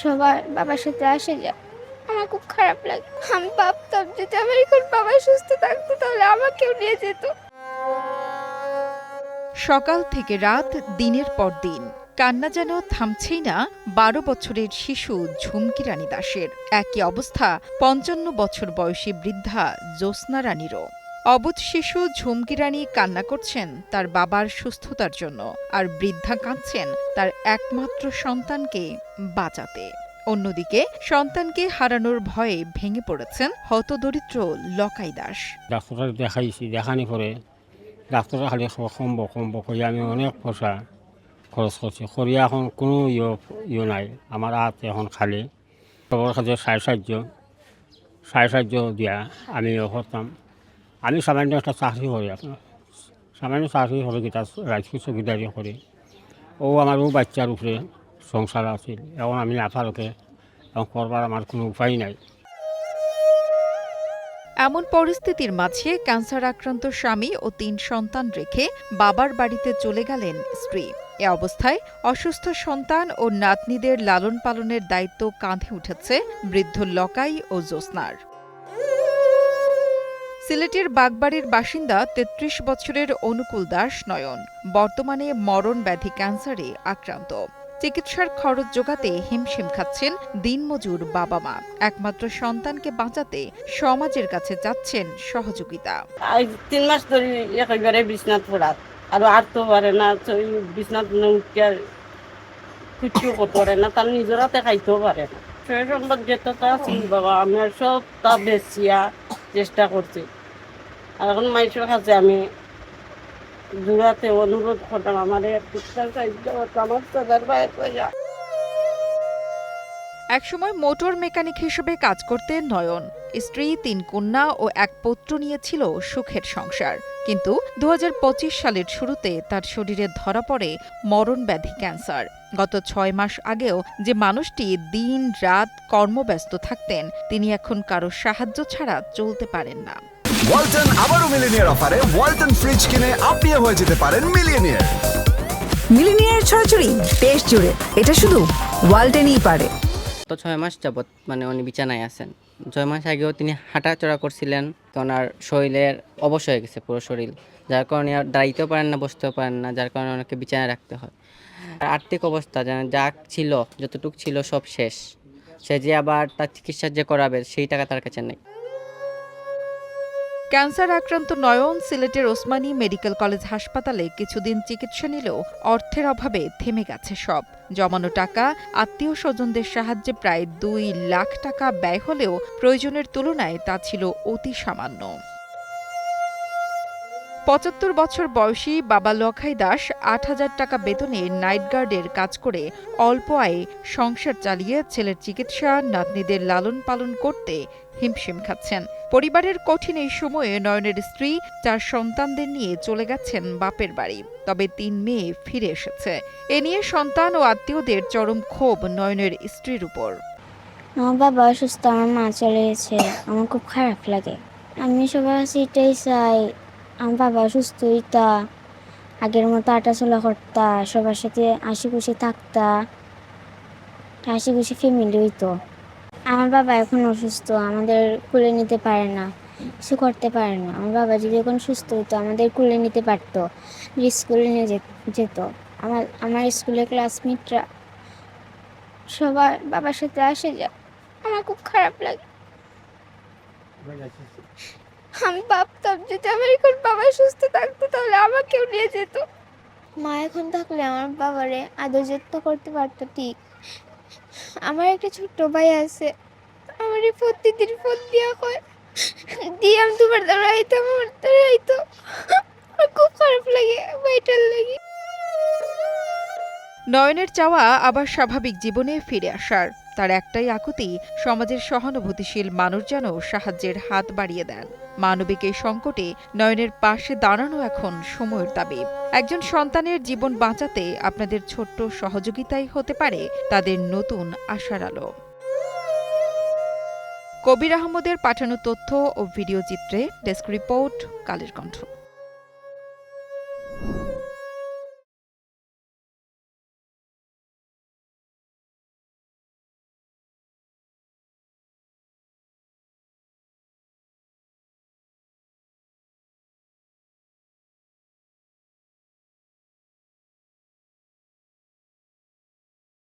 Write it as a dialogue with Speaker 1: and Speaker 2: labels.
Speaker 1: সবার বাবার সাথে আসে যায়, আমার খুব খারাপ লাগে। আমি ভাবতাম যদি আমার এখন বাবা সুস্থ থাকতো তাহলে আমাকেও নিয়ে যেত।
Speaker 2: সকাল থেকে রাত, দিনের পর দিন কান্না যেন থামছেই না ১২ বছরের শিশু ঝুমকি রানী দাসের। একই অবস্থা ৫৫ বছর বয়সী বৃদ্ধা জ্যোৎস্না রানীরও। অবুঝ শিশু ঝুমকি রানী কান্না করছেন তার বাবার সুস্থতার জন্য, আর বৃদ্ধা কাঁদছেন তার একমাত্র সন্তানকে বাঁচাতে। অন্যদিকে সন্তানকে হারানোর ভয়ে ভেঙে পড়েছেন হতদরিদ্র লকাই দাস।
Speaker 3: ডাক্তার দেখাইছি, দেখানি পরে ডাক্তার খালি কমব করি আমি অনেক পয়সা খরচ করছি, করিয়া এখন কোনো ইয়ে নাই। আমার হাত এখন খালি, সবার কাছে সাহায্য দিয়া আমি করতাম। আমি সামান্য একটা চাকরি করি, আপনার সামান্য চাকরি করে গীতা রাজকীয় চকিদারি করি। আমার বাচ্চার উপরে সংসার আছিল, এখন আমি নাথারকে এখন করবার আমার কোনো উপায় নাই।
Speaker 2: এমন পরিস্থিতির মাঝে ক্যান্সার আক্রান্ত স্বামী ও ৩ সন্তান রেখে বাবার বাড়িতে চলে গেলেন স্ত্রী। এ অবস্থায় অসুস্থ সন্তান ও নাতনিদের লালন পালনের দায়িত্ব কাঁধে উঠেছে বৃদ্ধ লকাই ও জ্যোৎস্নার। সিলেটের বাগবাড়ির বাসিন্দা ৩৩ বছরের অনুকূল দাস নয়ন বর্তমানে মরণ ব্যাধি ক্যান্সারে আক্রান্ত। চিকিৎসার খরচ জোগাতে হিমশিম খাচ্ছেন দিনমজুর বাবা মা। একমাত্র সন্তানকে বাঁচাতে সমাজের কাছে চাচ্ছেন সহযোগিতা।
Speaker 4: ৩ মাস ধরে একেবারে বিছনাথ পড়াত, আর আটতে পারে না, বিছনাথ উঠিয়া কিছু করতে পারে না, তার নিজের হাতে খাইতেও পারে না। সে সম্পদ যেটা আছিল বাবা, আমি সব তা বেচিয়া চেষ্টা করছি। আর এখন মানুষের কাছে আমি জোড়াতে অনুরোধ করতাম আমার আমার দাদার বাইরে পয়সা।
Speaker 2: একসময় মোটর মেকানিক হিসেবে কাজ করতেন নয়ন। স্ত্রী, ৩ কন্যা ও ১ পুত্র নিয়ে ছিল সুখের সংসার। কিন্তু ২০২৫ সালের শুরুতে তার শরীরে ধরা পড়ে মরণ ব্যাধি ক্যান্সার। গত ৬ মাস আগেও যে মানুষটি দিন রাত কর্মব্যস্ত থাকতেন, তিনি এখন কারো সাহায্য ছাড়া চলতে পারেন না।
Speaker 5: ওয়ালটন আবারও মিলিনিয়ার অফারে ওয়ালটন ফ্রিজ কিনে আপনিও হয়ে যেতে পারেন মিলিয়নিয়ার।
Speaker 6: মিলিনিয়ার ছড়াছড়ি দেশ জুড়ে, এটা শুধু ওয়ালটেনই পারে।
Speaker 7: তো ৬ মাস যাবৎ উনি বিছানায় আছেন। ৬ মাস আগেও তিনি হাঁটাচড়া করছিলেন, তো ওনার শরীরের অবশ হয়ে গেছে পুরো শরীর, যার কারণে আর দাঁড়াইতেও পারেন না, বসতেও পারেন না, যার কারণে ওনাকে বিছানায় রাখতে হয়। আর আর্থিক অবস্থা যা ছিল, যতটুকু ছিল সব শেষ। সে যে আবার তার চিকিৎসা যে করাবে সেই টাকা তার কাছে নেই।
Speaker 2: ক্যান্সার আক্রান্ত নয়ন সিলেটের ওসমানী মেডিকেল কলেজ হাসপাতালে কিছুদিন চিকিৎসা নিলেও অর্থের অভাবে থেমে গেছে সব। জমানো টাকা, আত্মীয় স্বজনদের সাহায্যে প্রায় ২ লাখ টাকা ব্যয় হলেও প্রয়োজনের তুলনায় তা ছিল অতি সামান্য। ৭৫ বছর বয়সী বাবা লখাই দাস ৮,০০০ টাকা বেতনে নাইট গার্ডের কাজ করে অল্প আয়ে সংসার চালিয়ে ছেলের চিকিৎসা, নাতনিদের লালন পালন করতে হিমশিম খাচ্ছেন। পরিবারের কঠিন এই সময়ে নয়নের স্ত্রী ৪ সন্তানদের নিয়ে চলে গেছেন বাপের বাড়ি। তবে ৩ মেয়ে ফিরে এসেছে। এ নিয়ে সন্তান ও আত্মীয়দের চরম ক্ষোভ নয়নের স্ত্রীর উপর।
Speaker 1: আমার বাবা অসুস্থ, আমার মা চলে গেছে, আমার খুব খারাপ লাগে। আমি সবার কাছে এটাই চাই, আমার বাবা সুস্থ হইতা, আগের মতো হাঁটাচলা করতা, সবার সাথে হাসি খুশি থাকতা, হাসি খুশি ফ্যামিলি হইতো। আমার বাবা এখন অসুস্থ, আমাদের কুলে নিতে পারে না, কিছু করতে পারে না। আমার বাবা যদি এখন সুস্থ হইতো আমাদের কুলে নিতে পারতো, স্কুলে নিয়ে যেত। আমার স্কুলের ক্লাসমেটরা সবার বাবার সাথে আসে যায়, আমার খুব খারাপ লাগে। আমি ভাবতাম যদি আমার এখন বাবা সুস্থ থাকতো তাহলে আমাকেও নিয়ে যেত। মা এখন থাকলে আমার বাবারে আদর যত্ন করতে পারতো ঠিক। আমার একটা ছোট্ট ভাই আছে, আমার প্রতিদিন ফোন দেওয়া হয়, দিয়ে আমি তোমার দ্বারা আইতাম, আমার দ্বারা আইতো। আমার খুব খারাপ লাগে ভাইটার লাগে।
Speaker 2: নয়নের চাওয়া আবার স্বাভাবিক জীবনে ফিরে আসার। তার একটাই আকুতি, সমাজের সহানুভূতিশীল মানুষ যেন সাহায্যের হাত বাড়িয়ে দেন। মানবিক এই সংকটে নয়নের পাশে দাঁড়ানো এখন সময়ের দাবি। একজন সন্তানের জীবন বাঁচাতে আপনাদের ছোট্ট সহযোগিতাই হতে পারে তাদের নতুন আশার আলো। কবির আহমদের পাঠানো তথ্য ও ভিডিও চিত্রে ডেস্ক রিপোর্ট, কালের কণ্ঠ।